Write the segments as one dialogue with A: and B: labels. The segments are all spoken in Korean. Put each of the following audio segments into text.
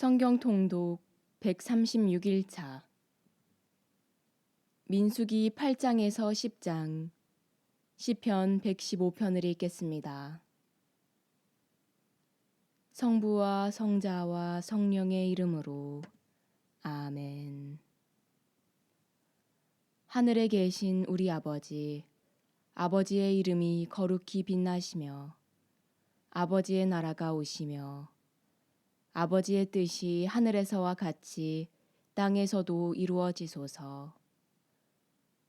A: 성경 통독 136일차 민수기 8장에서 10장 시편 115편을 읽겠습니다. 성부와 성자와 성령의 이름으로 아멘. 하늘에 계신 우리 아버지, 아버지의 이름이 거룩히 빛나시며 아버지의 나라가 오시며 아버지의 뜻이 하늘에서와 같이 땅에서도 이루어지소서.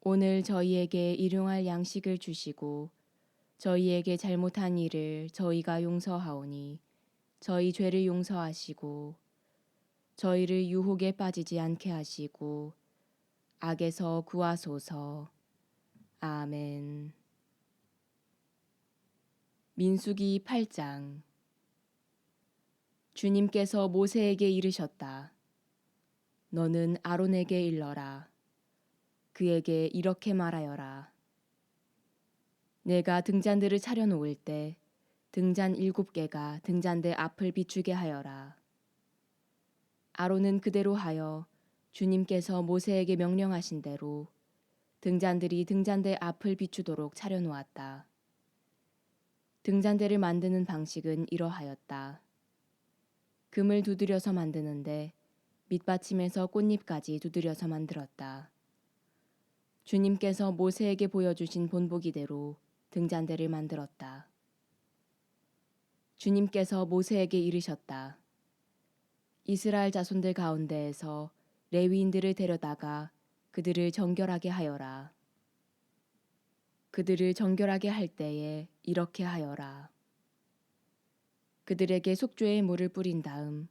A: 오늘 저희에게 일용할 양식을 주시고 저희에게 잘못한 일을 저희가 용서하오니 저희 죄를 용서하시고 저희를 유혹에 빠지지 않게 하시고 악에서 구하소서. 아멘. 민수기 8장. 주님께서 모세에게 이르셨다. 너는 아론에게 일러라. 그에게 이렇게 말하여라. 내가 등잔들을 차려놓을 때 등잔 7개가 등잔대 앞을 비추게 하여라. 아론은 그대로 하여 주님께서 모세에게 명령하신 대로 등잔들이 등잔대 앞을 비추도록 차려놓았다. 등잔대를 만드는 방식은 이러하였다. 금을 두드려서 만드는데 밑받침에서 꽃잎까지 두드려서 만들었다. 주님께서 모세에게 보여주신 본보기대로 등잔대를 만들었다. 주님께서 모세에게 이르셨다. 이스라엘 자손들 가운데에서 레위인들을 데려다가 그들을 정결하게 하여라. 그들을 정결하게 할 때에 이렇게 하여라. 그들에게 속죄의 물을 뿌린 다음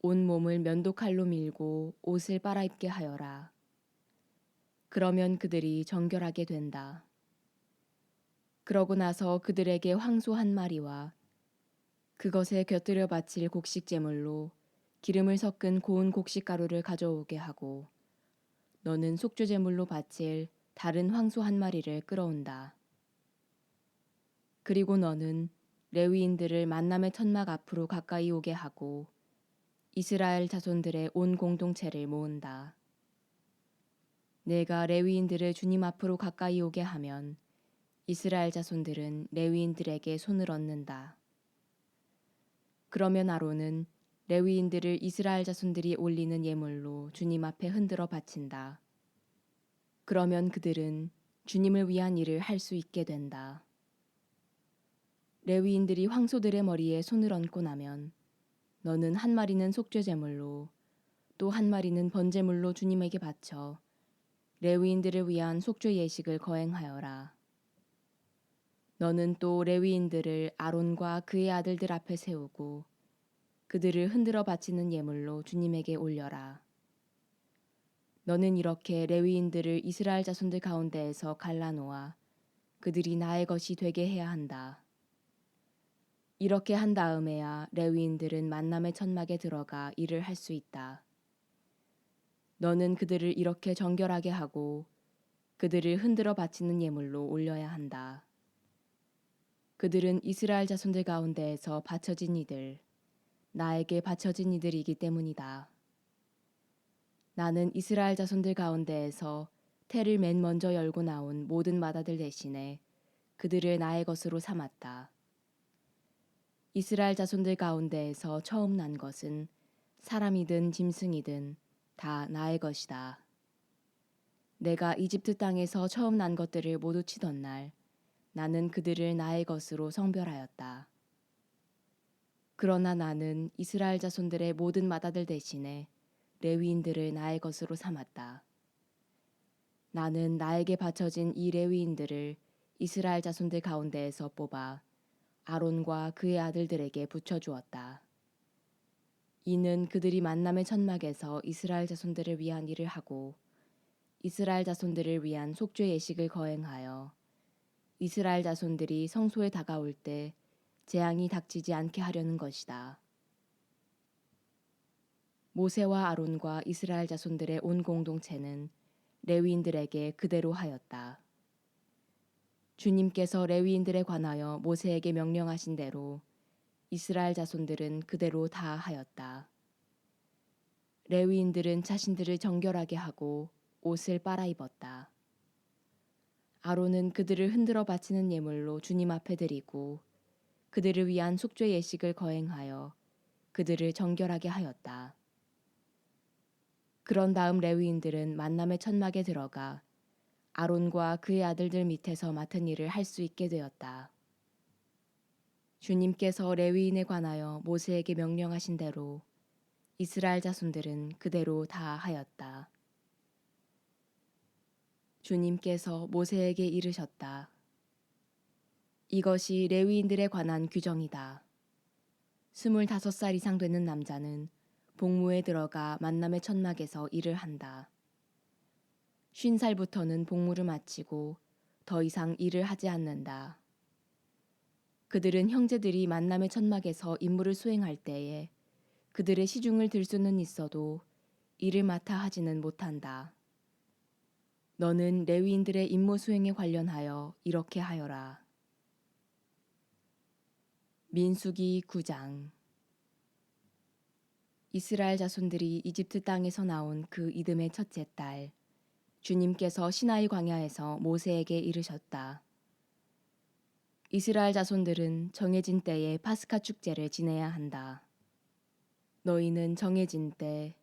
A: 온 몸을 면도칼로 밀고 옷을 빨아입게 하여라. 그러면 그들이 정결하게 된다. 그러고 나서 그들에게 황소 한 마리와 그것에 곁들여 바칠 곡식 제물로 기름을 섞은 고운 곡식가루를 가져오게 하고 너는 속죄 제물로 바칠 다른 황소 한 마리를 끌어온다. 그리고 너는 레위인들을 만남의 천막 앞으로 가까이 오게 하고 이스라엘 자손들의 온 공동체를 모은다. 내가 레위인들을 주님 앞으로 가까이 오게 하면 이스라엘 자손들은 레위인들에게 손을 얹는다. 그러면 아론은 레위인들을 이스라엘 자손들이 올리는 예물로 주님 앞에 흔들어 바친다. 그러면 그들은 주님을 위한 일을 할 수 있게 된다. 레위인들이 황소들의 머리에 손을 얹고 나면 너는 한 마리는 속죄 제물로 또 한 마리는 번제물로 주님에게 바쳐 레위인들을 위한 속죄 예식을 거행하여라. 너는 또 레위인들을 아론과 그의 아들들 앞에 세우고 그들을 흔들어 바치는 예물로 주님에게 올려라. 너는 이렇게 레위인들을 이스라엘 자손들 가운데에서 갈라놓아 그들이 나의 것이 되게 해야 한다. 이렇게 한 다음에야 레위인들은 만남의 천막에 들어가 일을 할 수 있다. 너는 그들을 이렇게 정결하게 하고 그들을 흔들어 바치는 예물로 올려야 한다. 그들은 이스라엘 자손들 가운데에서 바쳐진 이들, 나에게 바쳐진 이들이기 때문이다. 나는 이스라엘 자손들 가운데에서 태를 맨 먼저 열고 나온 모든 맏아들 대신에 그들을 나의 것으로 삼았다. 이스라엘 자손들 가운데에서 처음 난 것은 사람이든 짐승이든 다 나의 것이다. 내가 이집트 땅에서 처음 난 것들을 모두 치던 날 나는 그들을 나의 것으로 성별하였다. 그러나 나는 이스라엘 자손들의 모든 맏아들 대신에 레위인들을 나의 것으로 삼았다. 나는 나에게 바쳐진 이 레위인들을 이스라엘 자손들 가운데에서 뽑아 아론과 그의 아들들에게 붙여주었다. 이는 그들이 만남의 천막에서 이스라엘 자손들을 위한 일을 하고 이스라엘 자손들을 위한 속죄 예식을 거행하여 이스라엘 자손들이 성소에 다가올 때 재앙이 닥치지 않게 하려는 것이다. 모세와 아론과 이스라엘 자손들의 온 공동체는 레위인들에게 그대로 하였다. 주님께서 레위인들에 관하여 모세에게 명령하신 대로 이스라엘 자손들은 그대로 다 하였다. 레위인들은 자신들을 정결하게 하고 옷을 빨아입었다. 아론은 그들을 흔들어 바치는 예물로 주님 앞에 드리고 그들을 위한 속죄 예식을 거행하여 그들을 정결하게 하였다. 그런 다음 레위인들은 만남의 천막에 들어가 아론과 그의 아들들 밑에서 맡은 일을 할 수 있게 되었다. 주님께서 레위인에 관하여 모세에게 명령하신 대로 이스라엘 자손들은 그대로 다 하였다. 주님께서 모세에게 이르셨다. 이것이 레위인들에 관한 규정이다. 25살 이상 되는 남자는 복무에 들어가 만남의 천막에서 일을 한다. 50살부터는 복무를 마치고 더 이상 일을 하지 않는다. 그들은 형제들이 만남의 천막에서 임무를 수행할 때에 그들의 시중을 들 수는 있어도 일을 맡아 하지는 못한다. 너는 레위인들의 임무 수행에 관련하여 이렇게 하여라. 민수기 9장. 이스라엘 자손들이 이집트 땅에서 나온 그 이듬해 첫째 달, 주님께서 시나이 광야에서 모세에게 이르셨다. 이스라엘 자손들은 정해진 때에 파스카 축제를 지내야 한다. 너희는 정해진 때,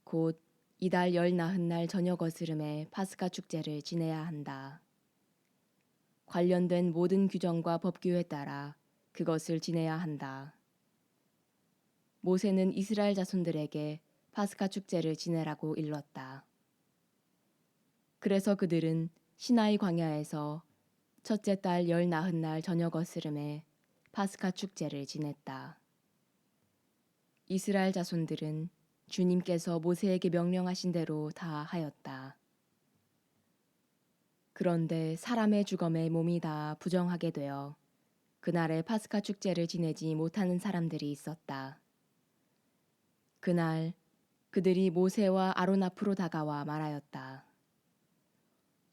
A: 곧 이달 열 나흔날 저녁 어스름에 파스카 축제를 지내야 한다. 관련된 모든 규정과 법규에 따라 그것을 지내야 한다. 모세는 이스라엘 자손들에게 파스카 축제를 지내라고 일렀다. 그래서 그들은 시나이 광야에서 첫째 달 열 나흔날 저녁 어스름에 파스카 축제를 지냈다. 이스라엘 자손들은 주님께서 모세에게 명령하신 대로 다 하였다. 그런데 사람의 주검에 몸이 다 부정하게 되어 그날에 파스카 축제를 지내지 못하는 사람들이 있었다. 그날 그들이 모세와 아론 앞으로 다가와 말하였다.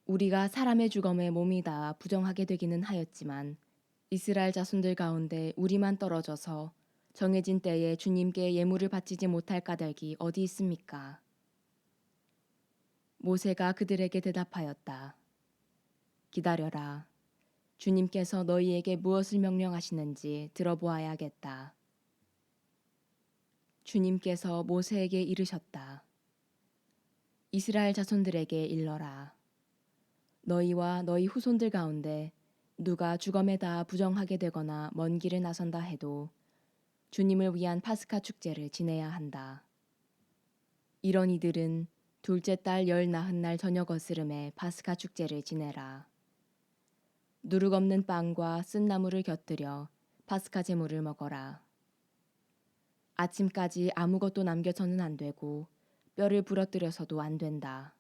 A: 우리가 사람의 주검에 몸이 다 부정하게 되기는 하였지만 이스라엘 자손들 가운데 우리만 떨어져서 정해진 때에 주님께 예물을 바치지 못할 까닭이 어디 있습니까? 모세가 그들에게 대답하였다. 기다려라. 주님께서 너희에게 무엇을 명령하시는지 들어보아야겠다. 주님께서 모세에게 이르셨다. 이스라엘 자손들에게 일러라. 너희와 너희 후손들 가운데 누가 주검에 다 부정하게 되거나 먼 길을 나선다 해도 주님을 위한 파스카 축제를 지내야 한다. 이런 이들은 둘째 달 열 나흔날 저녁 어스름에 파스카 축제를 지내라. 누룩 없는 빵과 쓴 나물을 곁들여 파스카 제물을 먹어라. 아침까지 아무것도 남겨서는 안 되고 뼈를 부러뜨려서도 안 된다.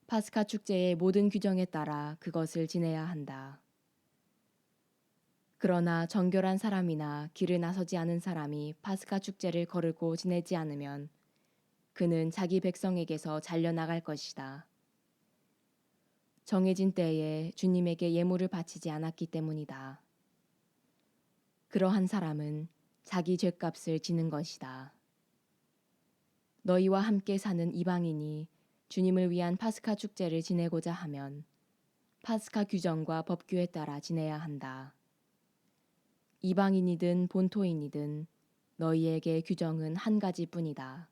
A: 파스카 축제의 모든 규정에 따라 그것을 지내야 한다. 그러나 정결한 사람이나 길을 나서지 않은 사람이 파스카 축제를 거르고 지내지 않으면 그는 자기 백성에게서 잘려나갈 것이다. 정해진 때에 주님에게 예물을 바치지 않았기 때문이다. 그러한 사람은 자기 죗값을 지는 것이다. 너희와 함께 사는 이방인이 주님을 위한 파스카 축제를 지내고자 하면 파스카 규정과 법규에 따라 지내야 한다. 이방인이든 본토인이든 너희에게 규정은 한 가지뿐이다.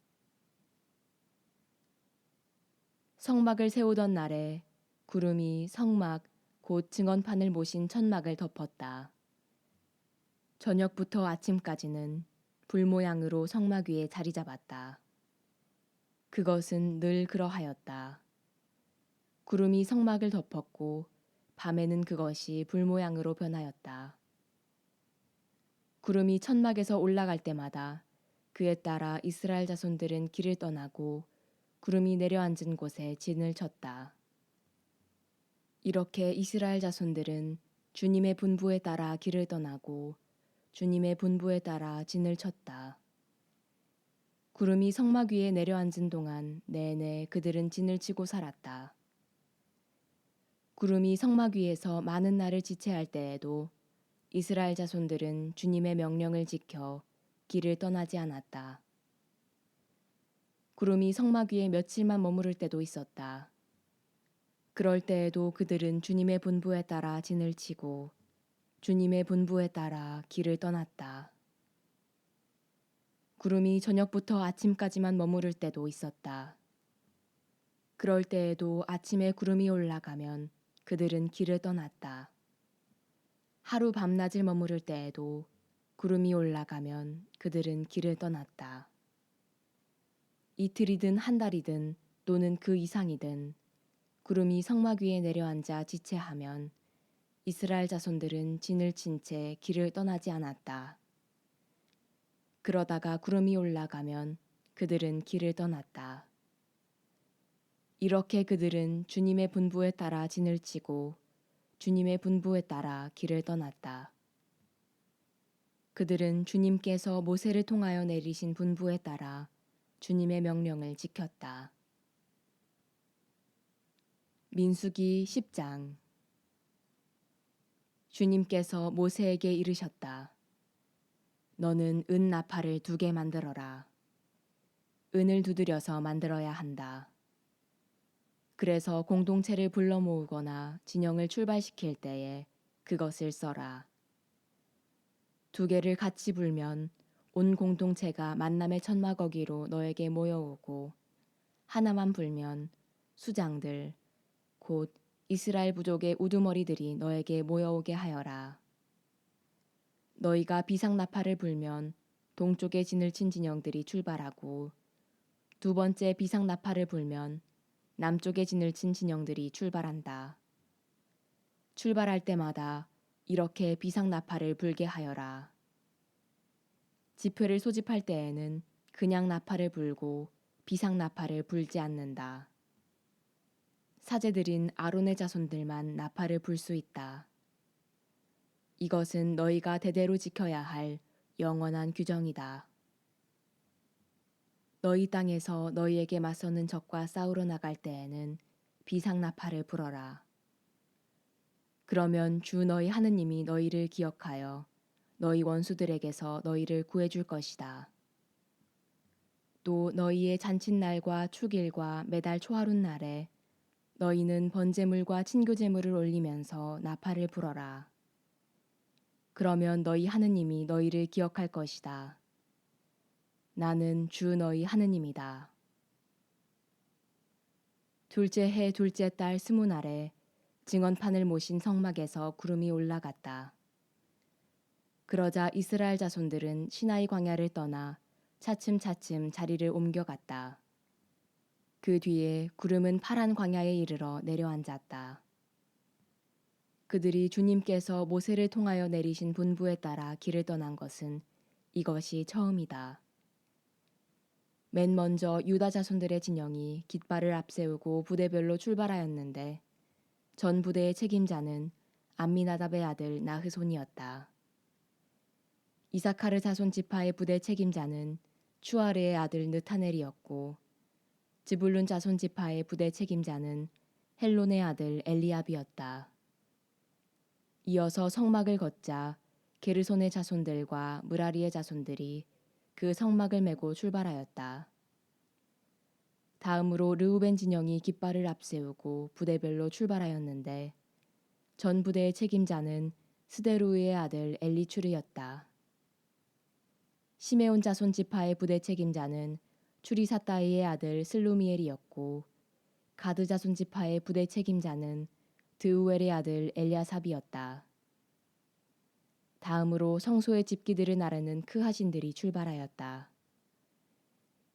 A: 성막을 세우던 날에 구름이 성막 곧 증언판을 모신 천막을 덮었다. 저녁부터 아침까지는 불 모양으로 성막 위에 자리 잡았다. 그것은 늘 그러하였다. 구름이 성막을 덮었고 밤에는 그것이 불 모양으로 변하였다. 구름이 천막에서 올라갈 때마다 그에 따라 이스라엘 자손들은 길을 떠나고 구름이 내려앉은 곳에 진을 쳤다. 이렇게 이스라엘 자손들은 주님의 분부에 따라 길을 떠나고 주님의 분부에 따라 진을 쳤다. 구름이 성막 위에 내려앉은 동안 내내 그들은 진을 치고 살았다. 구름이 성막 위에서 많은 날을 지체할 때에도 이스라엘 자손들은 주님의 명령을 지켜 길을 떠나지 않았다. 구름이 성막 위에 며칠만 머무를 때도 있었다. 그럴 때에도 그들은 주님의 분부에 따라 진을 치고 주님의 분부에 따라 길을 떠났다. 구름이 저녁부터 아침까지만 머무를 때도 있었다. 그럴 때에도 아침에 구름이 올라가면 그들은 길을 떠났다. 하루 밤낮을 머무를 때에도 구름이 올라가면 그들은 길을 떠났다. 이틀이든 한 달이든 또는 그 이상이든 구름이 성막 위에 내려앉아 지체하면 이스라엘 자손들은 진을 친 채 길을 떠나지 않았다. 그러다가 구름이 올라가면 그들은 길을 떠났다. 이렇게 그들은 주님의 분부에 따라 진을 치고 주님의 분부에 따라 길을 떠났다. 그들은 주님께서 모세를 통하여 내리신 분부에 따라 주님의 명령을 지켰다. 민수기 10장. 주님께서 모세에게 이르셨다. 너는 은 나팔을 2개 만들어라. 은을 두드려서 만들어야 한다. 그래서 공동체를 불러 모으거나 진영을 출발시킬 때에 그것을 써라. 2개를 같이 불면 온 공동체가 만남의 천막어기로 너에게 모여오고 하나만 불면 수장들 곧 이스라엘 부족의 우두머리들이 너에게 모여오게 하여라. 너희가 비상나팔을 불면 동쪽에 진을 친 진영들이 출발하고 2번째 비상나팔을 불면 남쪽에 진을 친 진영들이 출발한다. 출발할 때마다 이렇게 비상나팔을 불게 하여라. 지표를 소집할 때에는 그냥 나팔을 불고 비상나팔을 불지 않는다. 사제들인 아론의 자손들만 나팔을 불 수 있다. 이것은 너희가 대대로 지켜야 할 영원한 규정이다. 너희 땅에서 너희에게 맞서는 적과 싸우러 나갈 때에는 비상나팔을 불어라. 그러면 주 너희 하느님이 너희를 기억하여 너희 원수들에게서 너희를 구해줄 것이다. 또 너희의 잔칫날과 축일과 매달 초하룻날에 너희는 번제물과 친교제물을 올리면서 나팔을 불어라. 그러면 너희 하느님이 너희를 기억할 것이다. 나는 주 너희 하느님이다. 둘째 해 둘째 달 20날에 증언판을 모신 성막에서 구름이 올라갔다. 그러자 이스라엘 자손들은 시나이 광야를 떠나 차츰차츰 자리를 옮겨갔다. 그 뒤에 구름은 파란 광야에 이르러 내려앉았다. 그들이 주님께서 모세를 통하여 내리신 분부에 따라 길을 떠난 것은 이것이 처음이다. 맨 먼저 유다 자손들의 진영이 깃발을 앞세우고 부대별로 출발하였는데 전 부대의 책임자는 암미나답의 아들 나흐손이었다. 이사카르 자손 지파의 부대 책임자는 추아르의 아들 느타넬이었고 지불룬 자손 지파의 부대 책임자는 헬론의 아들 엘리압이었다. 이어서 성막을 걷자 게르손의 자손들과 무라리의 자손들이 그 성막을 메고 출발하였다. 다음으로 르우벤 진영이 깃발을 앞세우고 부대별로 출발하였는데 전 부대의 책임자는 스데루의 아들 엘리추르였다. 시메온 자손 지파의 부대 책임자는 추리사따이의 아들 슬루미엘이었고 가드 자손 지파의 부대 책임자는 드우엘의 아들 엘야삽이었다. 다음으로 성소의 집기들을 나르는 크하신들이 출발하였다.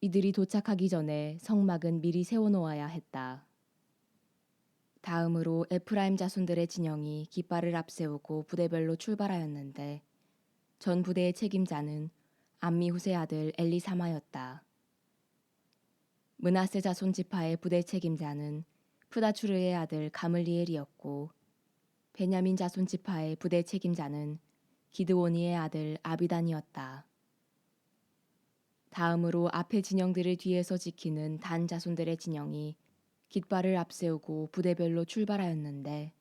A: 이들이 도착하기 전에 성막은 미리 세워놓아야 했다. 다음으로 에프라임 자손들의 진영이 깃발을 앞세우고 부대별로 출발하였는데 전 부대의 책임자는 암미후세 아들 엘리사마였다. 므낫세 자손 지파의 부대 책임자는 푸다추르의 아들 가물리엘이었고 베냐민 자손 지파의 부대 책임자는 기드오니의 아들 아비단이었다. 다음으로 앞에 진영들을 뒤에서 지키는 단 자손들의 진영이 깃발을 앞세우고 부대별로 출발하였는데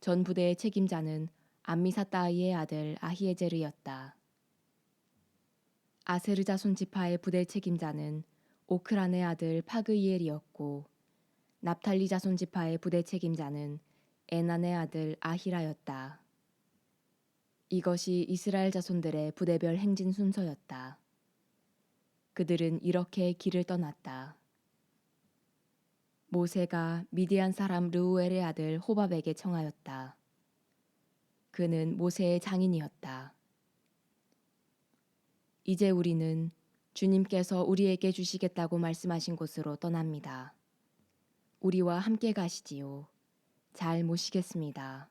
A: 전 부대의 책임자는 암미사따이의 아들 아히에제르였다. 아세르 자손 지파의 부대 책임자는 오크란의 아들 파그이엘이었고 납탈리 자손 지파의 부대 책임자는 에난의 아들 아히라였다. 이것이 이스라엘 자손들의 부대별 행진 순서였다. 그들은 이렇게 길을 떠났다. 모세가 미디안 사람 르우엘의 아들 호밥에게 청하였다. 그는 모세의 장인이었다. 이제 우리는 주님께서 우리에게 주시겠다고 말씀하신 곳으로 떠납니다. 우리와 함께 가시지요. 잘 모시겠습니다.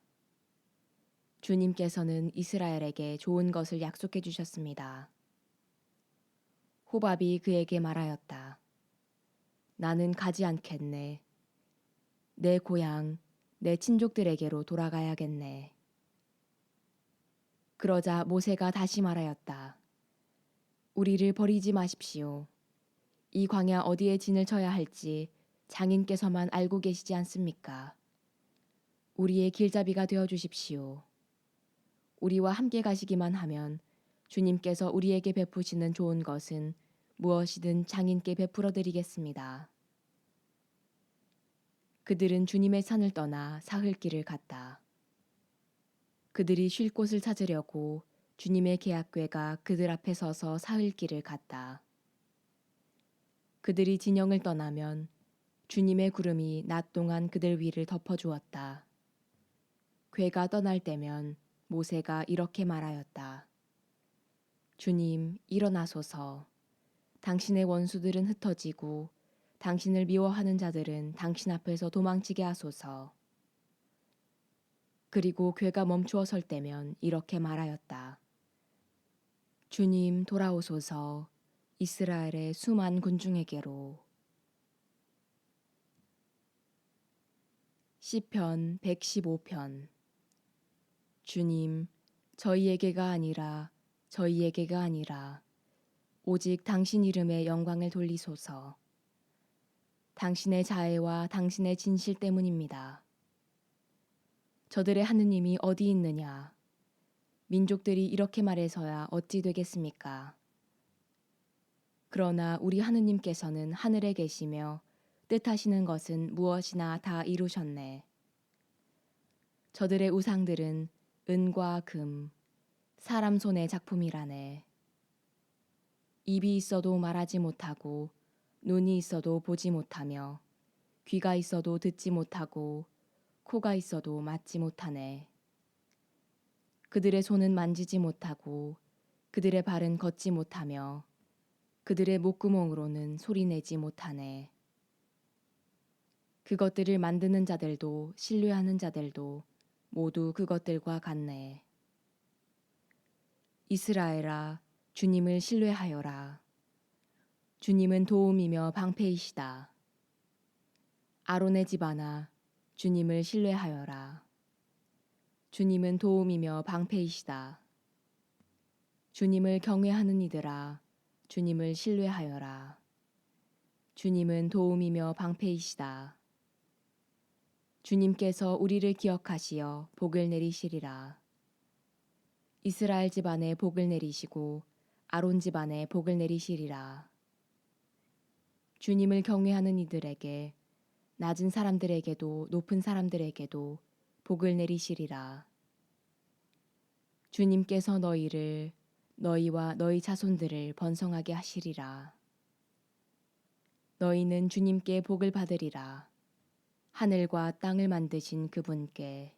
A: 주님께서는 이스라엘에게 좋은 것을 약속해 주셨습니다. 호밥이 그에게 말하였다. 나는 가지 않겠네. 내 고향, 내 친족들에게로 돌아가야겠네. 그러자 모세가 다시 말하였다. 우리를 버리지 마십시오. 이 광야 어디에 진을 쳐야 할지 장인께서만 알고 계시지 않습니까? 우리의 길잡이가 되어 주십시오. 우리와 함께 가시기만 하면 주님께서 우리에게 베푸시는 좋은 것은 무엇이든 장인께 베풀어 드리겠습니다. 그들은 주님의 산을 떠나 사흘길을 갔다. 그들이 쉴 곳을 찾으려고 주님의 계약궤가 그들 앞에 서서 사흘길을 갔다. 그들이 진영을 떠나면 주님의 구름이 낮 동안 그들 위를 덮어주었다. 궤가 떠날 때면 모세가 이렇게 말하였다. 주님, 일어나소서. 당신의 원수들은 흩어지고 당신을 미워하는 자들은 당신 앞에서 도망치게 하소서. 그리고 궤가 멈추어 설 때면 이렇게 말하였다. 주님, 돌아오소서. 이스라엘의 수만 군중에게로. 시편 115편. 주님, 저희에게가 아니라 오직 당신 이름의 영광을 돌리소서. 당신의 자애와 당신의 진실 때문입니다. 저들의 하느님이 어디 있느냐? 민족들이 이렇게 말해서야 어찌 되겠습니까? 그러나 우리 하느님께서는 하늘에 계시며 뜻하시는 것은 무엇이나 다 이루셨네. 저들의 우상들은 은과 금, 사람 손의 작품이라네. 입이 있어도 말하지 못하고 눈이 있어도 보지 못하며 귀가 있어도 듣지 못하고 코가 있어도 맞지 못하네. 그들의 손은 만지지 못하고 그들의 발은 걷지 못하며 그들의 목구멍으로는 소리내지 못하네. 그것들을 만드는 자들도 신뢰하는 자들도 모두 그것들과 같네. 이스라엘아, 주님을 신뢰하여라. 주님은 도움이며 방패이시다. 아론의 집안아, 주님을 신뢰하여라. 주님은 도움이며 방패이시다. 주님을 경외하는 이들아, 주님을 신뢰하여라. 주님은 도움이며 방패이시다. 주님께서 우리를 기억하시어 복을 내리시리라. 이스라엘 집안에 복을 내리시고 아론 집안에 복을 내리시리라. 주님을 경외하는 이들에게 낮은 사람들에게도 높은 사람들에게도 복을 내리시리라. 주님께서 너희를 너희와 너희 자손들을 번성하게 하시리라. 너희는 주님께 복을 받으리라. 하늘과 땅을 만드신 그분께.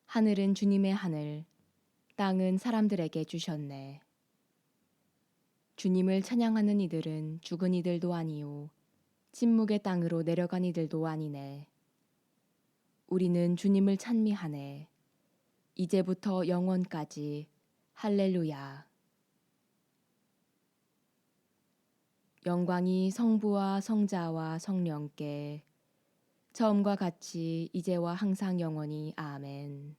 A: 하늘은 주님의 하늘, 땅은 사람들에게 주셨네. 주님을 찬양하는 이들은 죽은 이들도 아니요 침묵의 땅으로 내려간 이들도 아니네. 우리는 주님을 찬미하네. 이제부터 영원까지 할렐루야. 영광이 성부와 성자와 성령께 처음과 같이 이제와 항상 영원히 아멘.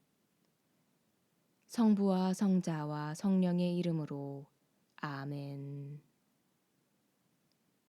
A: 성부와 성자와 성령의 이름으로 아멘.